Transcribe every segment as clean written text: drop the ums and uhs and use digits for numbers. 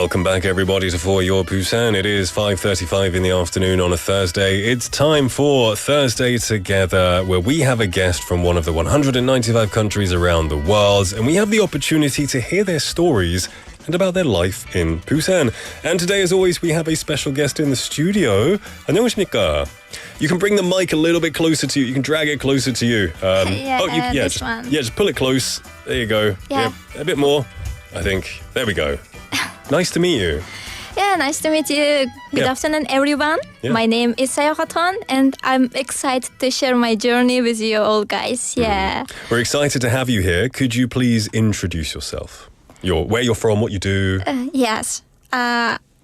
Welcome back, everybody, to For Your Busan. It is 5:35 in the afternoon on a Thursday. It's time for Thursday Together, where we have a guest from one of the 195 countries around the world, and we have the opportunity to hear their stories and about their life in Busan. And today, as always, we have a special guest in the studio. 안녕하십니까? You can bring the mic a little bit closer to you. You can drag it closer to you. Just pull it close. There you go. Yeah. A bit more, I think. There we go. Nice to meet you. Yeah, nice to meet you. Good afternoon, everyone. Yeah. My name is 샤오하트혼, and I'm excited to share my journey with you all, guys. Yeah. We're excited to have you here. Could you please introduce yourself? Where you're from, what you do? Yes.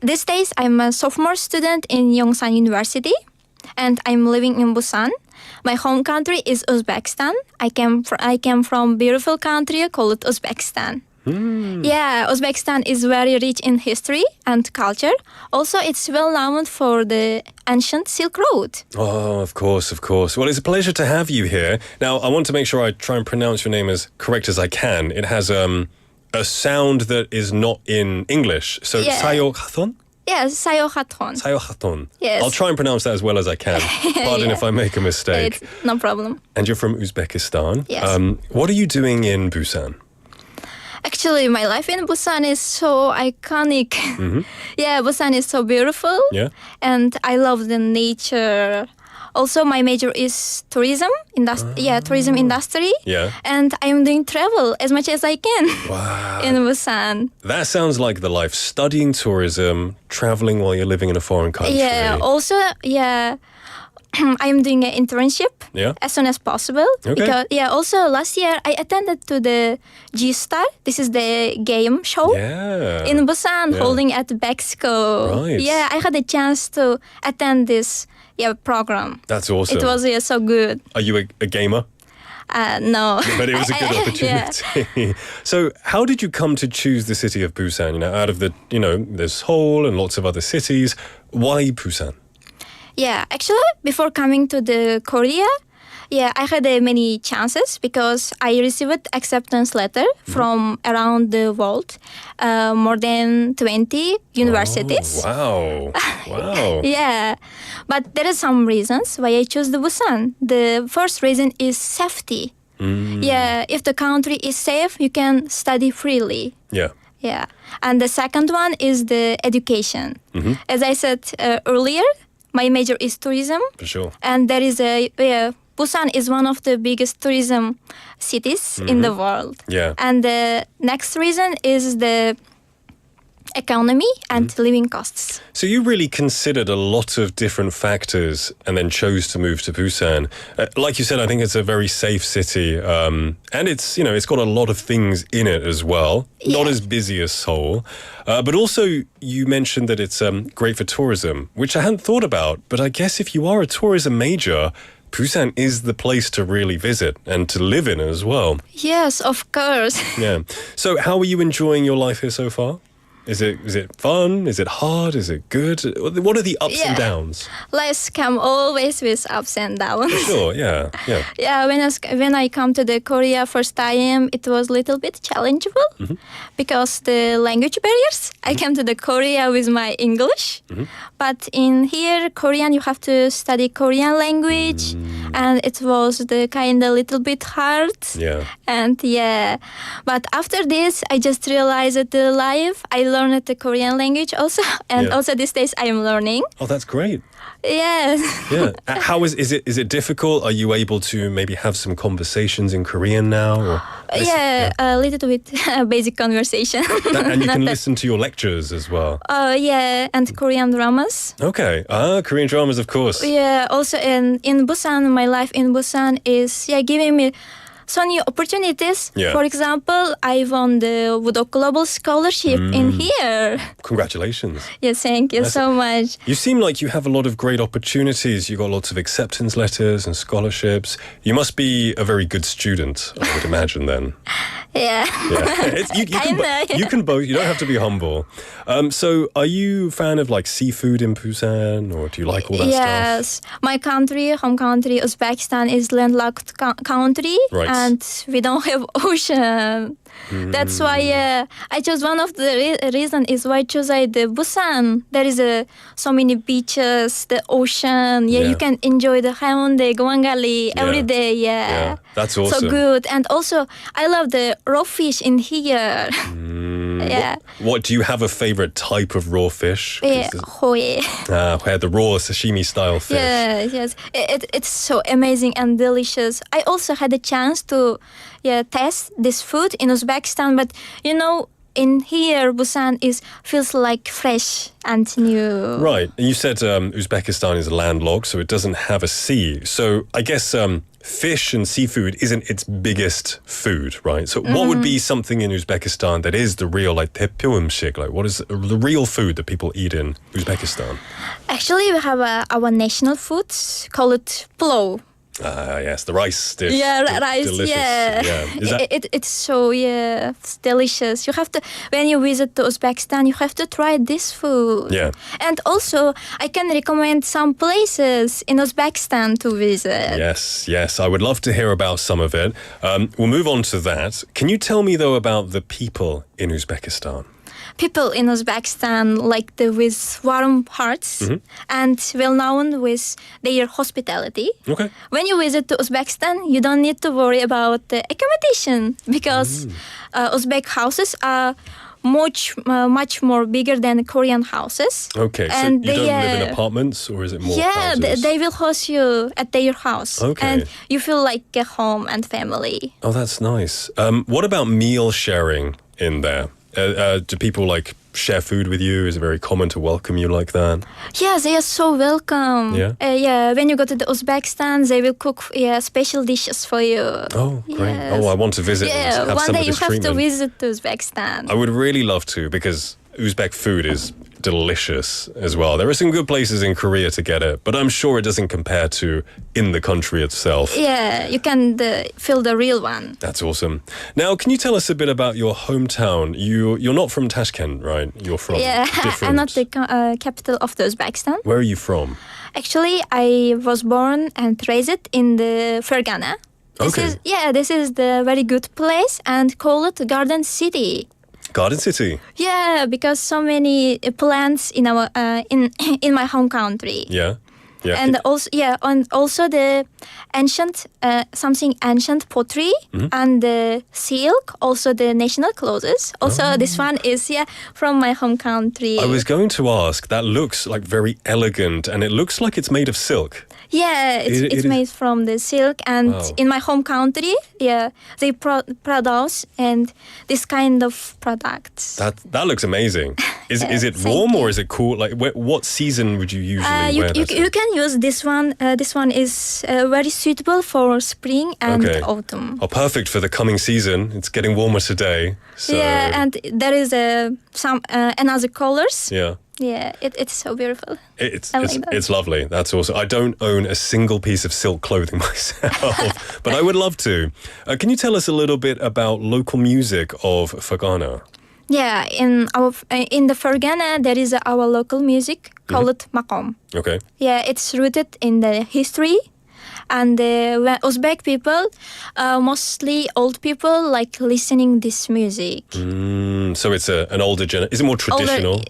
These days, I'm a sophomore student in Yongsan University, and I'm living in Busan. My home country is Uzbekistan. I came from beautiful country called Uzbekistan. Yeah, Uzbekistan is very rich in history and culture. Also, it's well known for the ancient Silk Road. Oh, of course. Well, it's a pleasure to have you here. Now, I want to make sure I try and pronounce your name as correct as I can. It has a sound that is not in English. So, 샤오하트혼? Yes, 샤오하트혼. 샤오하트혼. Yes. I'll try and pronounce that as well as I can. Pardon if I make a mistake. It's no problem. And you're from Uzbekistan. Yes. What are you doing in Busan? Actually, my life in Busan is so iconic. Mm-hmm. Yeah, Busan is so beautiful. Yeah. And I love the nature. Also, my major is tourism industry. Yeah. And I'm doing travel as much as I can Wow. in Busan. That sounds like the life. Studying tourism, traveling while you're living in a foreign country. Yeah, also, I'm doing an internship as soon as possible. Okay. Because, also last year I attended to the G-Star. This is the game show in Busan, holding at Mexico. Right. Yeah, I had a chance to attend this program. That's awesome. It was so good. Are you a gamer? No. But it was a good opportunity. So how did you come to choose the city of Busan? Out of the, there's Seoul and lots of other cities. Why Busan? Yeah, actually, before coming to the Korea, I had many chances because I received acceptance letter from around the world, more than 20 universities. Oh, wow. Yeah, but there are some reasons why I chose the Busan. The first reason is safety. Yeah, if the country is safe, you can study freely. Yeah. Yeah, and the second one is the education. As I said earlier, my major is tourism. For sure. And there is Busan is one of the biggest tourism cities in the world. Yeah. And the next reason is the economy and living costs. So you really considered a lot of different factors and then chose to move to Busan. Like you said, I think it's a very safe city. And it's, it's got a lot of things in it as well. Yeah. Not as busy as Seoul. But also you mentioned that it's great for tourism, which I hadn't thought about. But I guess if you are a tourism major, Busan is the place to really visit and to live in as well. Yes, of course. Yeah. So how are you enjoying your life here so far? Is it fun? Is it hard? Is it good? What are the ups and downs? Life come always with ups and downs. Sure, yeah. Yeah, when I come to the Korea first time, it was a little bit challengeable because the language barriers. I came to the Korea with my English, but in here, Korean, you have to study Korean language, and it was the kind of little bit hard. Yeah. And but after this, I just realized that the life, I learned the Korean language also, and also these days I am learning. Oh, that's great. Yes. Yeah. How is it difficult? Are you able to maybe have some conversations in Korean now? Or A little bit basic conversation. And you can listen to your lectures as well. And Korean dramas. Okay. Korean dramas, of course. Yeah, also in Busan, my life in Busan is giving me so new opportunities. Yeah. For example, I won the Wudok Global Scholarship in here. Congratulations. Yes, thank you so much. You seem like you have a lot of great opportunities. You got lots of acceptance letters and scholarships. You must be a very good student, I would imagine then. Yeah. You can both. You don't have to be humble. So are you a fan of like seafood in Busan, or do you like all that stuff? Yes. My country, home country, Uzbekistan is landlocked country. Right. and we don't have ocean. That's why I chose one of the reason is why I chose the Busan. There is so many beaches, the ocean. Yeah, Yeah. you can enjoy the Haeundae, Gwangali every day. Yeah, that's awesome. So good. And also, I love the raw fish in here. Yeah. What do you have a favorite type of raw fish? Yeah, hoye. Where the raw sashimi style fish. Yes. It's so amazing and delicious. I also had a chance to taste this food in Uzbekistan, but in here Busan feels like fresh and new. Right. And you said Uzbekistan is landlocked, so it doesn't have a sea. So I guess fish and seafood isn't its biggest food, right? So what would be something in Uzbekistan that is the real, like, 대표 음식? Like, what is the real food that people eat in Uzbekistan? Actually, we have our national food called pulao. Yes, the rice dish. Yeah, rice. Delicious. Yeah, Is that... it's so it's delicious. You have to when you visit to Uzbekistan, you have to try this food. Yeah. And also, I can recommend some places in Uzbekistan to visit. Yes, I would love to hear about some of it. We'll move on to that. Can you tell me though about the people in Uzbekistan? People in Uzbekistan with warm hearts and well known with their hospitality. Okay. When you visit to Uzbekistan, you don't need to worry about the accommodation because Uzbek houses are much more bigger than Korean houses. Okay, so And you they, don't live in apartments, or is it more houses? They will host you at their house. Okay. And you feel like a home and family. Oh, that's nice. What about meal sharing in there? Do people share food with you? Is it very common to welcome you like that? Yeah, they are so welcome. Yeah? When you go to the Uzbekistan, they will cook special dishes for you. Oh, great. Yes. Oh, I want to visit and have one some day of you this have treatment. to visit to Uzbekistan. I would really love to, because Uzbek food is delicious as well. There are some good places in Korea to get it, but I'm sure it doesn't compare to in the country itself. Yeah, you can feel the real one. That's awesome. Now, can you tell us a bit about your hometown? You're not from Tashkent, right? You're from different... I'm not the capital of the Uzbekistan. Where are you from? Actually, I was born and raised in the Fergana. This is the very good place and call it Garden City. Garden City. Yeah, because so many plants in our in my home country. Yeah. And also the ancient ancient pottery and the silk, also the national clothes. Also this one is from my home country. I was going to ask, that looks like very elegant, and it looks like it's made of silk. Yeah, it's made from the silk, and in my home country, they produce and this kind of products. That looks amazing. Is it warm or is it cool? Like, what season would you usually wear that? You can use this one. This one is very suitable for spring and autumn. Oh, perfect for the coming season. It's getting warmer today. So. Yeah, and there is some another colors. Yeah. Yeah, it's so beautiful. It's lovely. That's awesome. I don't own a single piece of silk clothing myself, but I would love to. Can you tell us a little bit about local music of Fergana? Yeah, in the Fergana there is our local music called makom. Okay. Yeah, it's rooted in the history. And Uzbek people, mostly old people, like listening this music. So it's an older generation. Is it more traditional?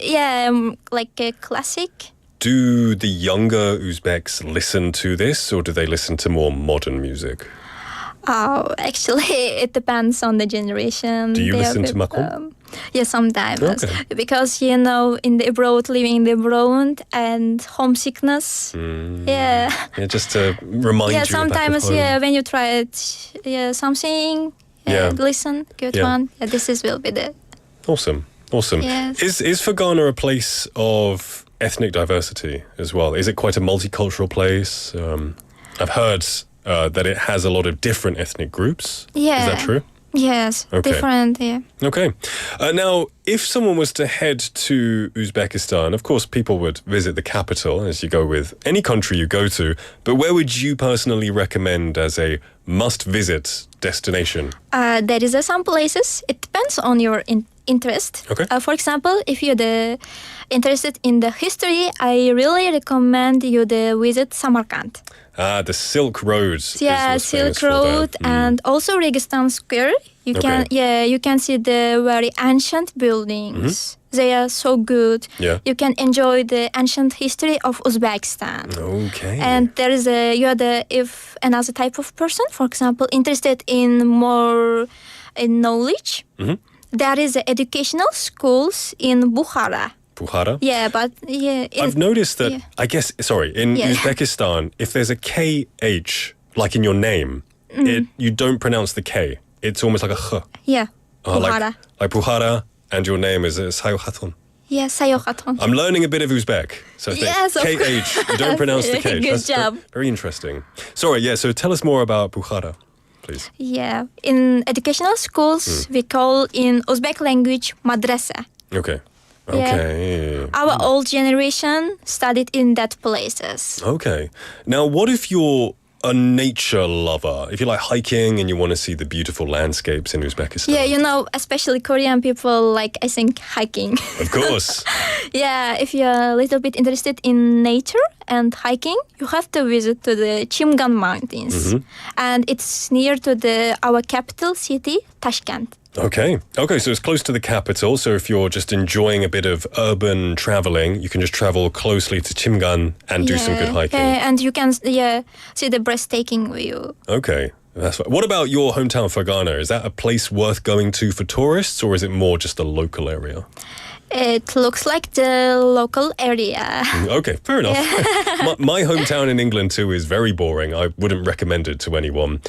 Like a classic. Do the younger Uzbeks listen to this, or do they listen to more modern music? Actually, it depends on the generation. Do you listen to makom? Yeah, sometimes. Okay. Because, in the abroad, living in the abroad and homesickness. Yeah, just to remind you. Sometimes, when you try it, something, listen, good one. Yeah, will be the... Awesome. Yes. Is Fergana a place of ethnic diversity as well? Is it quite a multicultural place? I've heard that it has a lot of different ethnic groups. Yeah. Is that true? Yes, different, yeah. Okay. Now, if someone was to head to Uzbekistan, of course, people would visit the capital, as you go with any country you go to, but where would you personally recommend as a must-visit destination? There is some places. It depends on your interest. Okay. For example, if you're interested in the history, I really recommend you to visit Samarkand. The Silk Road. Yeah, is what's famous Silk for there. Road and also Registan Square. You can see the very ancient buildings. They are so good. Yeah. You can enjoy the ancient history of Uzbekistan. Okay. And there is if another type of person, for example, interested in more knowledge, there is educational schools in Bukhara. Bukhara? Yeah, but I've noticed that, I guess, in Uzbekistan, if there's a KH, like in your name, you don't pronounce the K. It's almost like a H. Yeah, Bukhara. Like Bukhara, and your name is 샤오하트혼. Yeah, 샤오하트혼. I'm learning a bit of Uzbek. So Yes, of KH, you don't pronounce the K. Good That's job. Very interesting. Sorry, so tell us more about Bukhara, please. Yeah, in educational schools, we call in Uzbek language madrasa. Okay. Yeah. Okay. Our old generation studied in that places. Okay. Now, what if you're a nature lover? If you like hiking and you want to see the beautiful landscapes in Uzbekistan? Yeah, especially Korean people like, I think, hiking. Of course. Yeah, if you're a little bit interested in nature and hiking, you have to visit to the Chimgan Mountains. And it's near to our capital city, Tashkent. Okay, so it's close to the capital. So if you're just enjoying a bit of urban traveling, you can just travel closely to Chimgan and do some good hiking. And you can see the breathtaking view. Okay, that's right. What about your hometown, Fergana? Is that a place worth going to for tourists, or is it more just a local area? It looks like the local area. Okay, fair enough. My hometown in England too is very boring. I wouldn't recommend it to anyone.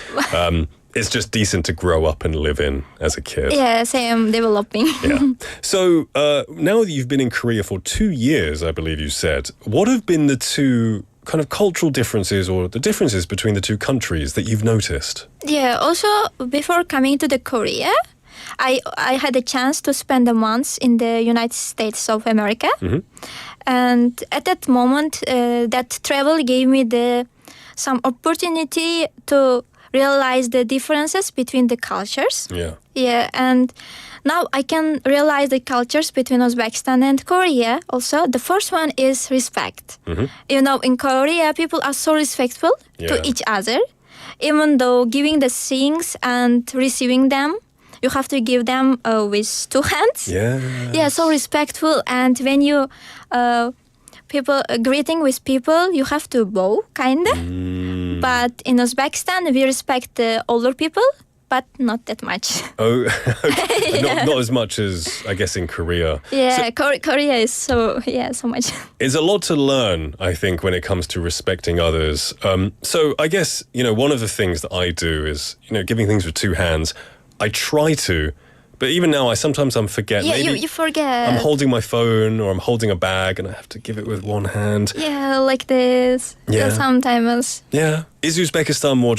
It's just decent to grow up and live in as a kid. Yeah, same developing. Yeah. So now that you've been in Korea for 2 years, I believe you said, what have been the two kind of cultural differences or the differences between the two countries that you've noticed? Yeah, also before coming to the Korea, I had a chance to spend a month in the United States of America. And at that moment, that travel gave me some opportunity to realize the differences between the cultures. Yeah, and now I can realize the cultures between Uzbekistan and Korea. Also, the first one is respect. In Korea, people are so respectful to each other. Even though giving the things and receiving them, you have to give them with 2 hands. Yeah, so respectful. And when you greeting with people, you have to bow, kinda. But in Uzbekistan, we respect the older people, but not that much. Oh, okay. Not as much as, I guess, in Korea. Yeah, Korea is so much. It's a lot to learn, I think, when it comes to respecting others. So I guess, one of the things that I do is, giving things with 2 hands. I try to, but even now, sometimes I'm forget. Yeah, Maybe you forget. I'm holding my phone or I'm holding a bag and I have to give it with 1 hand. Yeah, like this. Yeah. Sometimes. Yeah. Is Uzbekistan more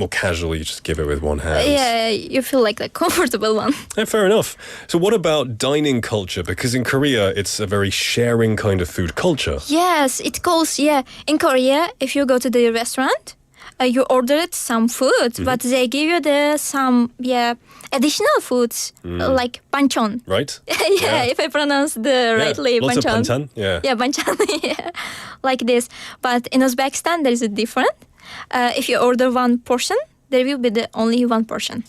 casual? You just give it with 1 hand? Yeah, you feel like the comfortable one. Yeah, fair enough. So what about dining culture? Because in Korea, it's a very sharing kind of food culture. Yes, it goes, In Korea, if you go to the restaurant, you ordered some food, but they give you some additional foods like banchan. Right? Yeah, if I pronounce the rightly, lots banchan. of banchan. Yeah, banchan. Like this. But in Uzbekistan, there is a different. If you order 1 portion, there will be only 1 portion.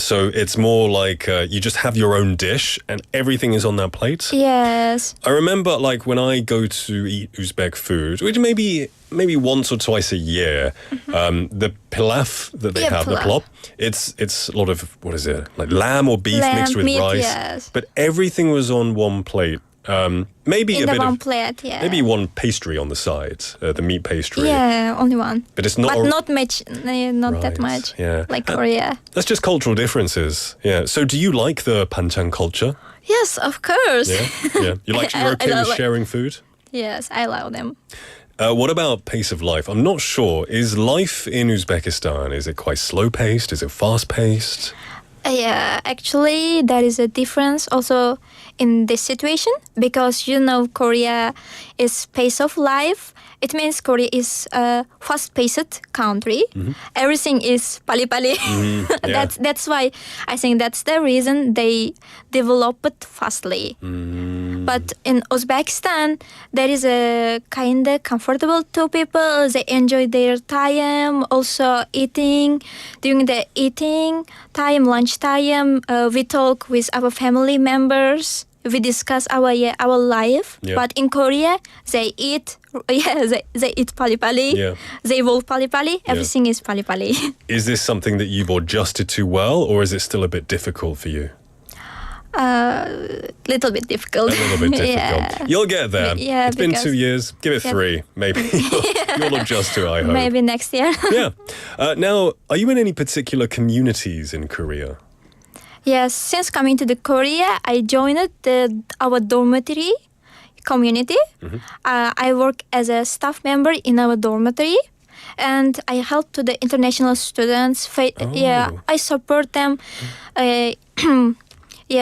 So it's more like you just have your own dish and everything is on that plate? Yes. I remember when I go to eat Uzbek food, which maybe once or twice a year, the pilaf that they have, the plop, it's a lot of, what is it, like lamb or beef mixed with meat, rice. Yes. But everything was on 1 plate. Maybe in a bit one of plate, yeah. Maybe 1 pastry on the side, the meat pastry. Yeah, only 1. But it's not. But not much, not that Right, much. yeah. Like Korea. That's just cultural differences. Yeah. So do you like the banchan culture? Yes, of course. Yeah. You like you're okay with sharing food? Yes, I love them. What about pace of life? I'm not sure. Is life in Uzbekistan, is it quite slow paced? Is it fast paced? Yeah, actually, there is a difference also in this situation because Korea is pace of life. It means Korea is a fast-paced country. Everything is pali-pali. Yeah. That's why I think that's the reason they develop it fastly. But in Uzbekistan, there is a kind of comfortable to people. They enjoy their time, also eating. During the eating time, lunch time, we talk with our family members. We discuss our life. Yeah. But in Korea, they eat. Yeah, they eat pali-pali. Yeah. They walk pali-pali. Everything is pali-pali. Is this something that you've adjusted to well, or is it still a bit difficult for you? Little bit difficult. A little bit difficult. Yeah. You'll get there. Yeah, It's been because- 2 years. Give it Yeah. 3, maybe. You'll adjust to it, I hope. Maybe next year. Yeah. Now, are you in any particular communities in Korea? Yes, since coming to the Korea, I joined our dormitory community. I work as a staff member in our dormitory, and I help to the international students. Yeah, I support them.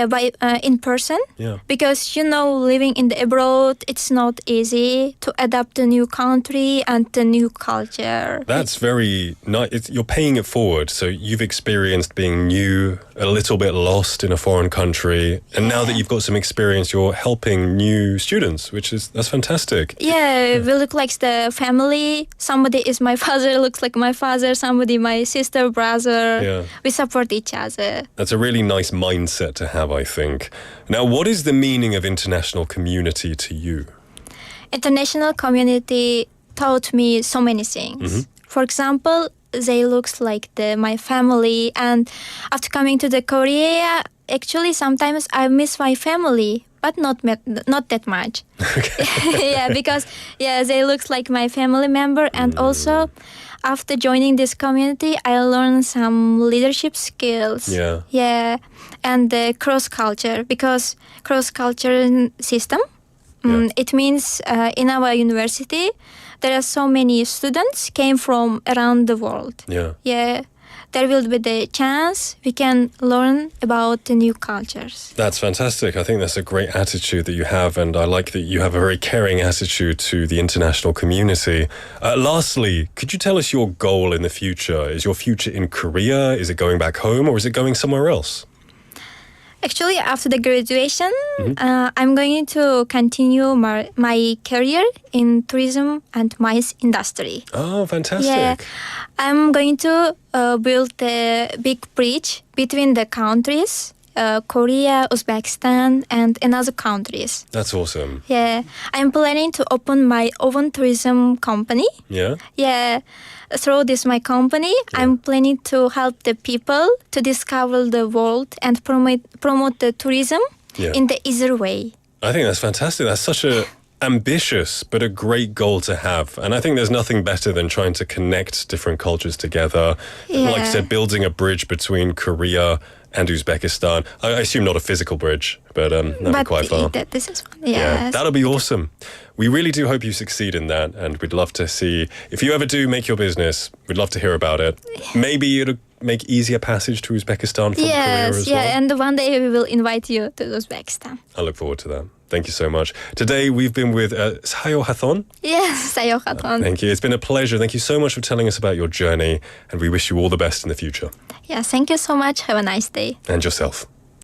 By in person. Yeah. Because living in the abroad, it's not easy to adapt to new country and the new culture. That's very nice. You're paying it forward. So you've experienced being new, a little bit lost in a foreign country. And now that you've got some experience, you're helping new students, that's fantastic. Yeah, we look like the family. Somebody is my father, looks like my father. Somebody my sister, brother. Yeah. We support each other. That's a really nice mindset to have, I think. Now, what is the meaning of international community to you? International community taught me so many things. For example, they looks like my family, and after coming to the Korea, actually sometimes I miss my family, but not that much. Yeah, because they looks like my family member, and also after joining this community, I learned some leadership skills. Yeah. Yeah, and the cross culture, because cross culture system. It means in our university, there are so many students came from around the world. Yeah. Yeah, there will be the chance we can learn about the new cultures. That's fantastic. I think that's a great attitude that you have, and I like that you have a very caring attitude to the international community. Lastly, could you tell us your goal in the future? Is your future in Korea? Is it going back home, or is it going somewhere else? Actually, after the graduation, I'm going to continue my career in tourism and MICE industry. Oh, fantastic. Yeah, I'm going to build a big bridge between the countries, Korea, Uzbekistan, and another countries. That's awesome. Yeah, I'm planning to open my own tourism company. Yeah? Yeah, through this my company, I'm planning to help the people to discover the world and promote the tourism in the easier way. I think that's fantastic. That's such a ambitious but a great goal to have. And I think there's nothing better than trying to connect different cultures together. Yeah. Like you said, building a bridge between Korea and Uzbekistan. I assume not a physical bridge, but that'd be quite far. This is fun. Yeah, Yes. that'll be awesome. We really do hope you succeed in that, and we'd love to see, if you ever do make your business, we'd love to hear about it. Maybe it'll make easier passage to Uzbekistan from Korea as well. And one day we will invite you to Uzbekistan. I look forward to that. Thank you so much. Today we've been with 샤오하트혼. Yes, 샤오하트혼. Thank you. It's been a pleasure. Thank you so much for telling us about your journey, and we wish you all the best in the future. Yeah, thank you so much. Have a nice day. And yourself.